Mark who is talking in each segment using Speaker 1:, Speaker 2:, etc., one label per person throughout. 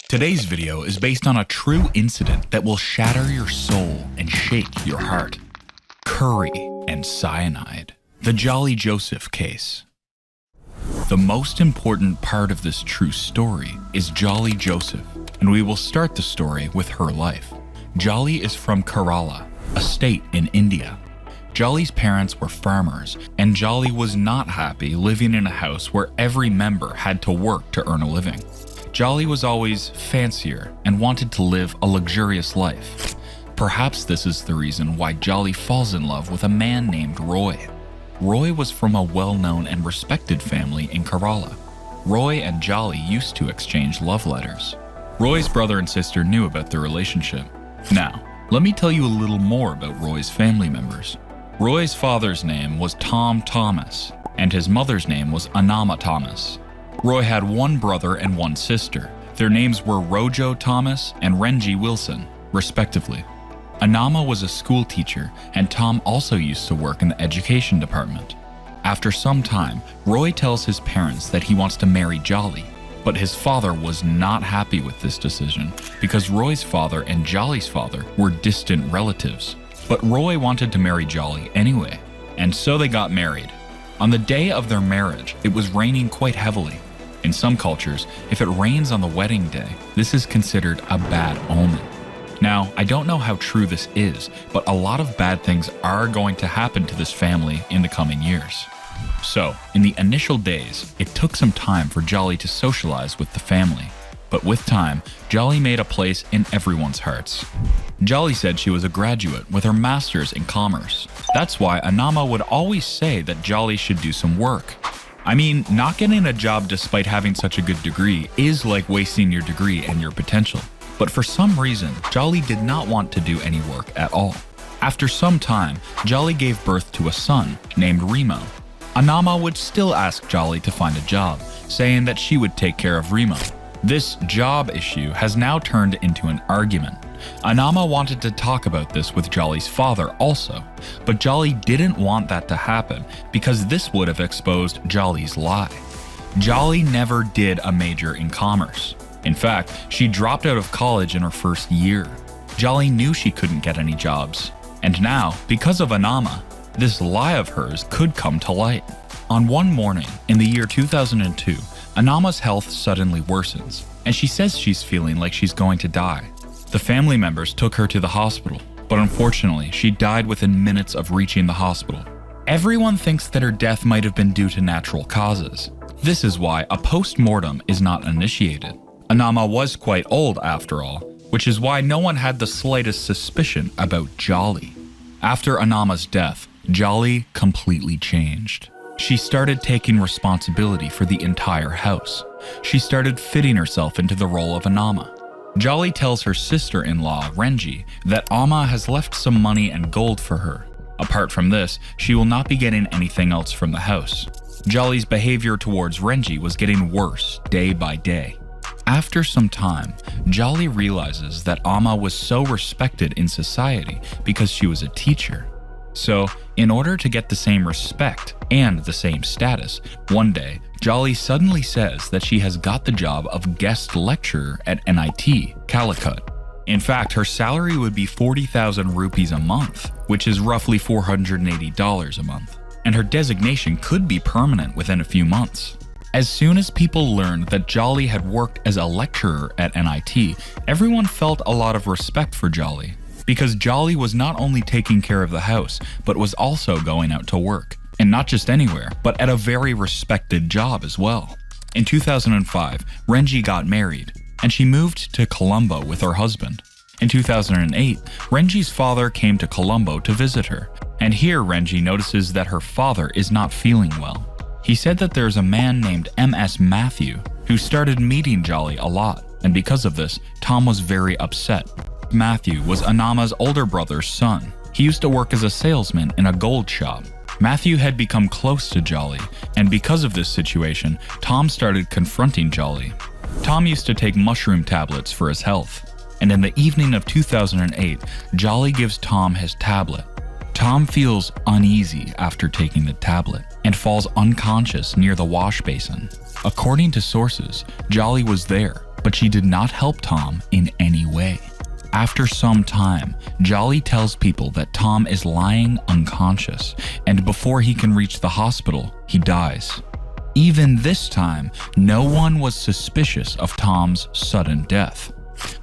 Speaker 1: Today's video is based on a true incident that will shatter your soul and shake your heart. Curry and cyanide. The Jolly Joseph case. The most important part of this true story is Jolly Joseph, and we will start the story with her life. Jolly is from Kerala, a state in India. Jolly's parents were farmers, and Jolly was not happy living in a house where every member had to work to earn a living. Jolly was always fancier and wanted to live a luxurious life. Perhaps this is the reason why Jolly falls in love with a man named Roy. Roy was from a well-known and respected family in Kerala. Roy and Jolly used to exchange love letters. Roy's brother and sister knew about their relationship. Now, let me tell you a little more about Roy's family members. Roy's father's name was Tom Thomas, and his mother's name was Anama Thomas. Roy had one brother and one sister. Their names were Rojo Thomas and Renji Wilson, respectively. Anama was a school teacher, and Tom also used to work in the education department. After some time, Roy tells his parents that he wants to marry Jolly, but his father was not happy with this decision because Roy's father and Jolly's father were distant relatives. But Roy wanted to marry Jolly anyway, and so they got married. On the day of their marriage, it was raining quite heavily. In some cultures, if it rains on the wedding day, this is considered a bad omen. Now, I don't know how true this is, but a lot of bad things are going to happen to this family in the coming years. So, in the initial days, it took some time for Jolly to socialize with the family. But with time, Jolly made a place in everyone's hearts. Jolly said she was a graduate with her master's in commerce. That's why Anama would always say that Jolly should do some work. I mean, not getting a job despite having such a good degree is like wasting your degree and your potential. But for some reason, Jolly did not want to do any work at all. After some time, Jolly gave birth to a son named Remo. Anama would still ask Jolly to find a job, saying that she would take care of Remo. This job issue has now turned into an argument. Anama wanted to talk about this with Jolly's father also, but Jolly didn't want that to happen because this would have exposed Jolly's lie. Jolly never did a major in commerce. In fact, she dropped out of college in her first year. Jolly knew she couldn't get any jobs. And now, because of Anama, this lie of hers could come to light. On one morning, in the year 2002, Anama's health suddenly worsens, and she says she's feeling like she's going to die. The family members took her to the hospital, but unfortunately, she died within minutes of reaching the hospital. Everyone thinks that her death might have been due to natural causes. This is why a post-mortem is not initiated. Anama was quite old after all, which is why no one had the slightest suspicion about Jolly. After Anama's death, Jolly completely changed. She started taking responsibility for the entire house. She started fitting herself into the role of Anama. Jolly tells her sister-in-law, Renji, that Amma has left some money and gold for her. Apart from this, she will not be getting anything else from the house. Jolly's behavior towards Renji was getting worse day by day. After some time, Jolly realizes that Amma was so respected in society because she was a teacher. So, in order to get the same respect and the same status, one day, Jolly suddenly says that she has got the job of guest lecturer at NIT, Calicut. In fact, her salary would be 40,000 rupees a month, which is roughly $480 a month, and her designation could be permanent within a few months. As soon as people learned that Jolly had worked as a lecturer at NIT, everyone felt a lot of respect for Jolly, because Jolly was not only taking care of the house, but was also going out to work. And not just anywhere, but at a very respected job as well. In 2005, Renji got married, and she moved to Colombo with her husband. In 2008, Renji's father came to Colombo to visit her, and here Renji notices that her father is not feeling well. He said that there's a man named M.S. Matthew who started meeting Jolly a lot, and because of this, Tom was very upset. Matthew was Anama's older brother's son. He used to work as a salesman in a gold shop. Matthew had become close to Jolly, and because of this situation, Tom started confronting Jolly. Tom used to take mushroom tablets for his health, and in the evening of 2008, Jolly gives Tom his tablet. Tom feels uneasy after taking the tablet and falls unconscious near the wash basin. According to sources, Jolly was there, but she did not help Tom in any way. After some time, Jolly tells people that Tom is lying unconscious, and before he can reach the hospital, he dies. Even this time, no one was suspicious of Tom's sudden death.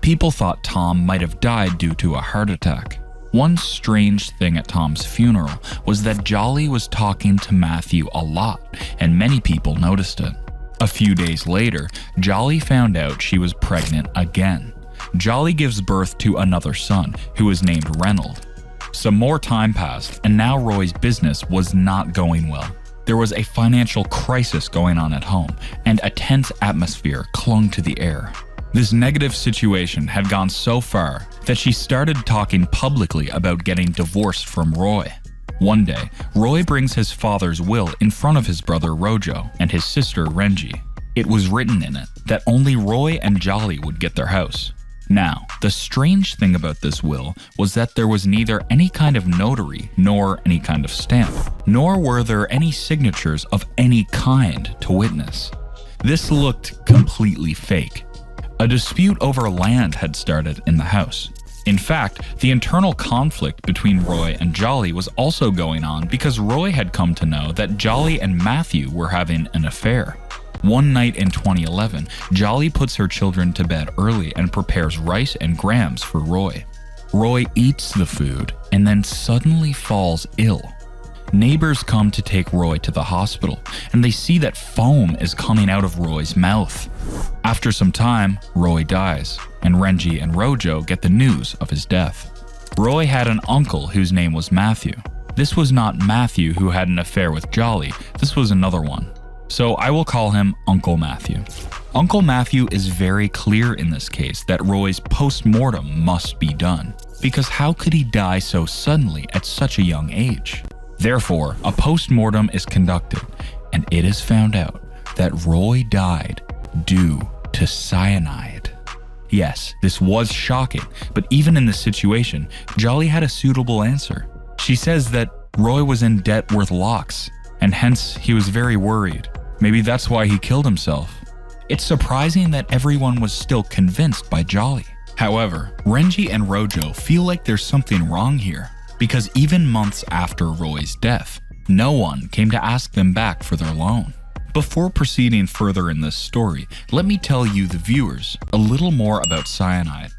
Speaker 1: People thought Tom might have died due to a heart attack. One strange thing at Tom's funeral was that Jolly was talking to Matthew a lot, and many people noticed it. A few days later, Jolly found out she was pregnant again. Jolly gives birth to another son, who is named Reynold. Some more time passed, and now Roy's business was not going well. There was a financial crisis going on at home, and a tense atmosphere clung to the air. This negative situation had gone so far that she started talking publicly about getting divorced from Roy. One day, Roy brings his father's will in front of his brother Rojo and his sister Renji. It was written in it that only Roy and Jolly would get their house. Now, the strange thing about this will was that there was neither any kind of notary nor any kind of stamp, nor were there any signatures of any kind to witness. This looked completely fake. A dispute over land had started in the house. In fact, the internal conflict between Roy and Jolly was also going on because Roy had come to know that Jolly and Matthew were having an affair. One night in 2011, Jolly puts her children to bed early and prepares rice and grams for Roy. Roy eats the food and then suddenly falls ill. Neighbors come to take Roy to the hospital, and they see that foam is coming out of Roy's mouth. After some time, Roy dies, and Renji and Rojo get the news of his death. Roy had an uncle whose name was Matthew. This was not Matthew who had an affair with Jolly, this was another one. So I will call him Uncle Matthew. Uncle Matthew is very clear in this case that Roy's post-mortem must be done, because how could he die so suddenly at such a young age? Therefore, a post-mortem is conducted, and it is found out that Roy died due to cyanide. Yes, this was shocking, but even in this situation, Jolly had a suitable answer. She says that Roy was in debt worth lakhs, and hence he was very worried. Maybe that's why he killed himself. It's surprising that everyone was still convinced by Jolly. However, Renji and Rojo feel like there's something wrong here, because even months after Roy's death, no one came to ask them back for their loan. Before proceeding further in this story, let me tell you, the viewers, a little more about cyanide.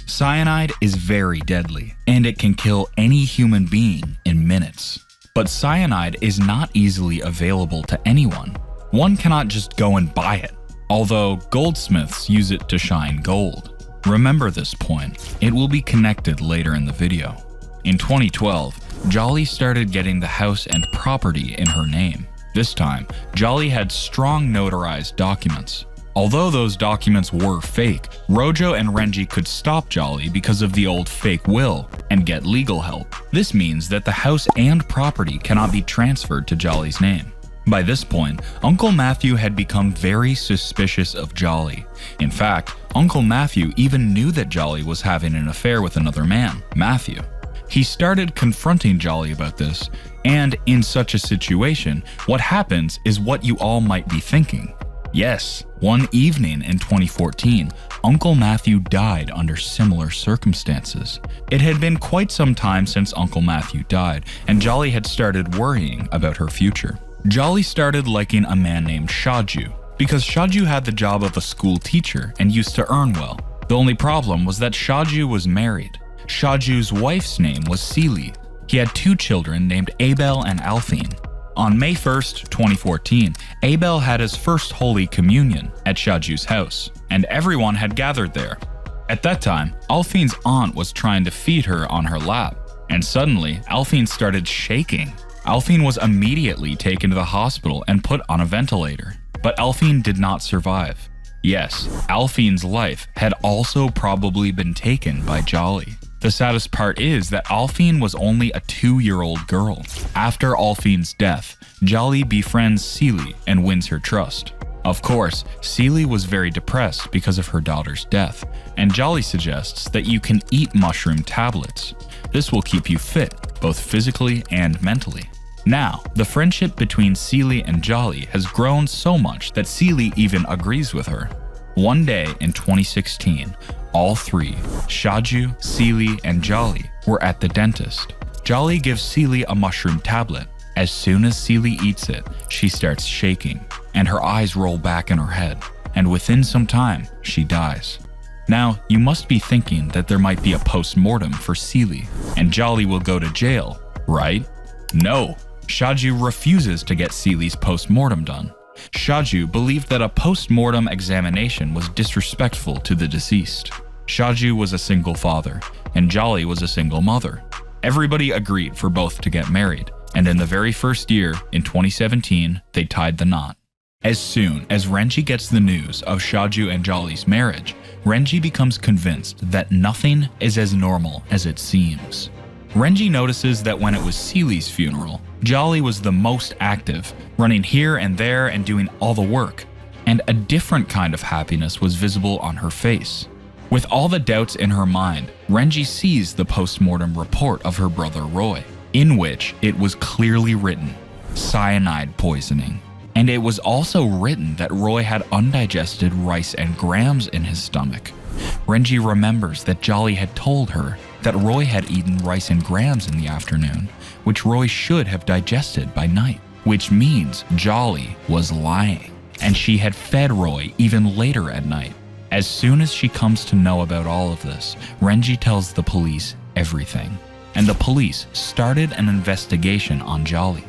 Speaker 1: Cyanide is very deadly, and it can kill any human being in minutes. But cyanide is not easily available to anyone. One cannot just go and buy it, although goldsmiths use it to shine gold. Remember this point, it will be connected later in the video. In 2012, Jolly started getting the house and property in her name. This time, Jolly had strong notarized documents. Although those documents were fake, Rojo and Renji could stop Jolly because of the old fake will and get legal help. This means that the house and property cannot be transferred to Jolly's name. By this point, Uncle Matthew had become very suspicious of Jolly. In fact, Uncle Matthew even knew that Jolly was having an affair with another man, Matthew. He started confronting Jolly about this, and in such a situation, what happens is what you all might be thinking. Yes, one evening in 2014, Uncle Matthew died under similar circumstances. It had been quite some time since Uncle Matthew died, and Jolly had started worrying about her future. Jolly started liking a man named Shaju, because Shaju had the job of a school teacher and used to earn well. The only problem was that Shaju was married. Shaju's wife's name was Seely. He had 2 children named Abel and Alphine. On May 1st, 2014, Abel had his first Holy Communion at Shaju's house, and everyone had gathered there. At that time, Alphine's aunt was trying to feed her on her lap, and suddenly, Alphine started shaking. Alphine was immediately taken to the hospital and put on a ventilator, but Alphine did not survive. Yes, Alphine's life had also probably been taken by Jolly. The saddest part is that Alphine was only a 2-year-old girl. After Alphine's death, Jolly befriends Seely and wins her trust. Of course, Seely was very depressed because of her daughter's death, and Jolly suggests that you can eat mushroom tablets. This will keep you fit, both physically and mentally. Now, the friendship between Seely and Jolly has grown so much that Seely even agrees with her. One day in 2016, all three, Shaju, Seely, and Jolly, were at the dentist. Jolly gives Seely a mushroom tablet. As soon as Seely eats it, she starts shaking, and her eyes roll back in her head, and within some time, she dies. Now, you must be thinking that there might be a post-mortem for Seely, and Jolly will go to jail, right? No, Shaju refuses to get Seely's post-mortem done. Shaju believed that a post-mortem examination was disrespectful to the deceased. Shaju was a single father, and Jolly was a single mother. Everybody agreed for both to get married, and in the very first year, in 2017, they tied the knot. As soon as Renji gets the news of Shaju and Jolly's marriage, Renji becomes convinced that nothing is as normal as it seems. Renji notices that when it was Seely's funeral, Jolly was the most active, running here and there and doing all the work, and a different kind of happiness was visible on her face. With all the doubts in her mind, Renji sees the post-mortem report of her brother Roy, in which it was clearly written, cyanide poisoning. And it was also written that Roy had undigested rice and grams in his stomach. Renji remembers that Jolly had told her that Roy had eaten rice and grams in the afternoon, which Roy should have digested by night, which means Jolly was lying, and she had fed Roy even later at night. As soon as she comes to know about all of this, Renji tells the police everything, and the police started an investigation on Jolly.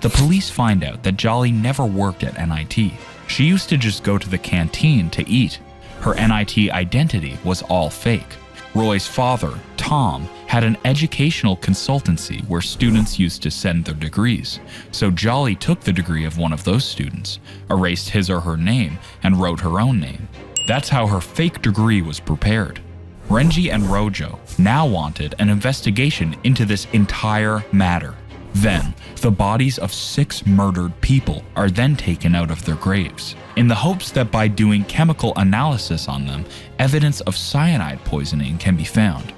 Speaker 1: The police find out that Jolly never worked at NIT. She used to just go to the canteen to eat. Her NIT identity was all fake. Roy's father, Tom, had an educational consultancy where students used to send their degrees, so Jolly took the degree of one of those students, erased his or her name, and wrote her own name. That's how her fake degree was prepared. Renji and Rojo now wanted an investigation into this entire matter. Then, the bodies of 6 murdered people are then taken out of their graves, in the hopes that by doing chemical analysis on them, evidence of cyanide poisoning can be found.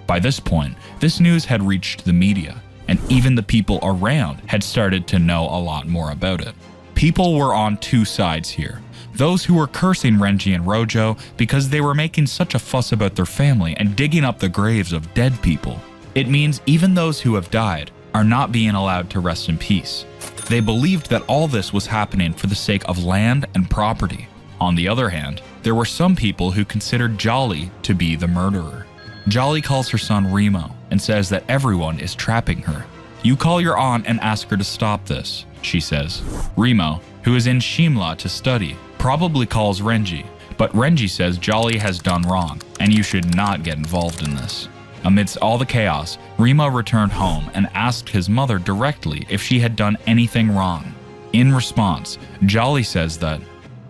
Speaker 1: By this point, this news had reached the media, and even the people around had started to know a lot more about it. People were on two sides here. Those who were cursing Renji and Rojo because they were making such a fuss about their family and digging up the graves of dead people. It means even those who have died are not being allowed to rest in peace. They believed that all this was happening for the sake of land and property. On the other hand, there were some people who considered Jolly to be the murderer. Jolly calls her son Remo and says that everyone is trapping her. "You call your aunt and ask her to stop this," she says. Remo, who is in Shimla to study, probably calls Renji, but Renji says Jolly has done wrong and you should not get involved in this. Amidst all the chaos, Remo returned home and asked his mother directly if she had done anything wrong. In response, Jolly says that,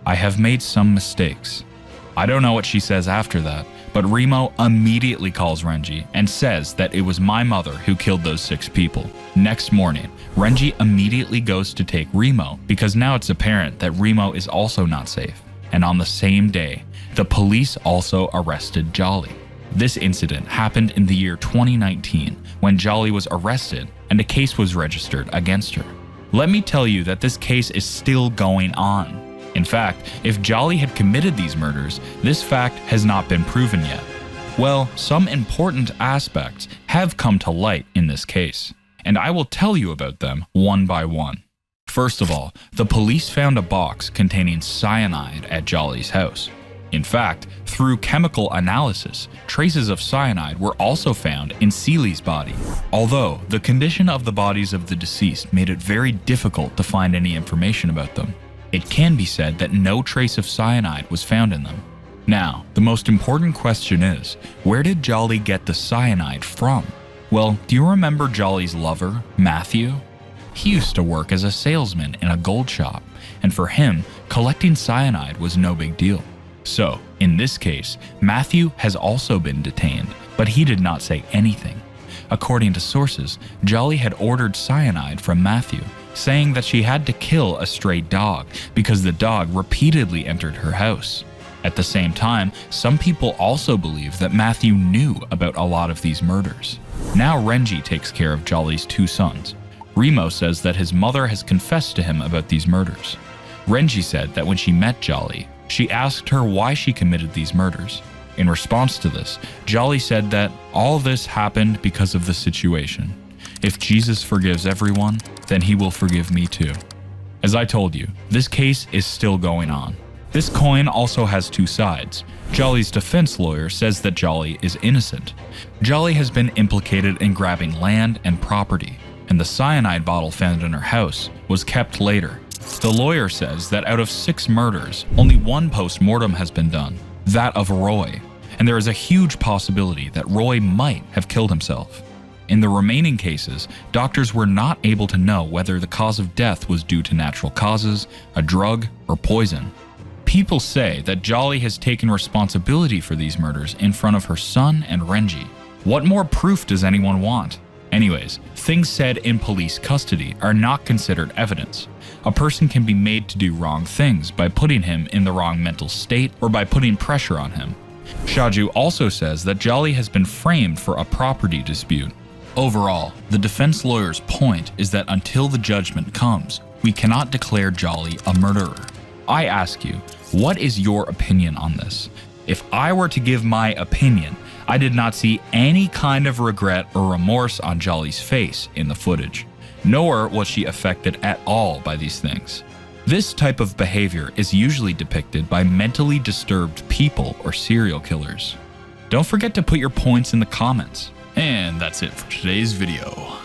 Speaker 1: "I have made some mistakes." I don't know what she says after that, but Remo immediately calls Renji and says that it was my mother who killed those 6 people. Next morning, Renji immediately goes to take Remo because now it's apparent that Remo is also not safe. And on the same day, the police also arrested Jolly. This incident happened in the year 2019 when Jolly was arrested and a case was registered against her. Let me tell you that this case is still going on. In fact, if Jolly had committed these murders, this fact has not been proven yet. Well, some important aspects have come to light in this case, and I will tell you about them one by one. First of all, the police found a box containing cyanide at Jolly's house. In fact, through chemical analysis, traces of cyanide were also found in Seely's body. Although the condition of the bodies of the deceased made it very difficult to find any information about them, it can be said that no trace of cyanide was found in them. Now, the most important question is, where did Jolly get the cyanide from? Well, do you remember Jolly's lover, Matthew? He used to work as a salesman in a gold shop, and for him, collecting cyanide was no big deal. So, in this case, Matthew has also been detained, but he did not say anything. According to sources, Jolly had ordered cyanide from Matthew, saying that she had to kill a stray dog because the dog repeatedly entered her house. At the same time, some people also believe that Matthew knew about a lot of these murders. Now Renji takes care of Jolly's 2 sons. Remo says that his mother has confessed to him about these murders. Renji said that when she met Jolly, She asked her why she committed these murders. In response to this, Jolly said that all this happened because of the situation. If Jesus forgives everyone, then he will forgive me too. As I told you, this case is still going on. This coin also has two sides. Jolly's defense lawyer says that Jolly is innocent. Jolly has been implicated in grabbing land and property, and the cyanide bottle found in her house was kept later. The lawyer says that out of 6 murders, only one post-mortem has been done, that of Roy, and there is a huge possibility that Roy might have killed himself. In the remaining cases, doctors were not able to know whether the cause of death was due to natural causes, a drug, or poison. People say that Jolly has taken responsibility for these murders in front of her son and Renji. What more proof does anyone want? Anyways, things said in police custody are not considered evidence. A person can be made to do wrong things by putting him in the wrong mental state or by putting pressure on him. Shaju also says that Jolly has been framed for a property dispute. Overall, the defense lawyer's point is that until the judgment comes, we cannot declare Jolly a murderer. I ask you, what is your opinion on this? If I were to give my opinion, I did not see any kind of regret or remorse on Jolly's face in the footage, nor was she affected at all by these things. This type of behavior is usually depicted by mentally disturbed people or serial killers. Don't forget to put your points in the comments. And that's it for today's video.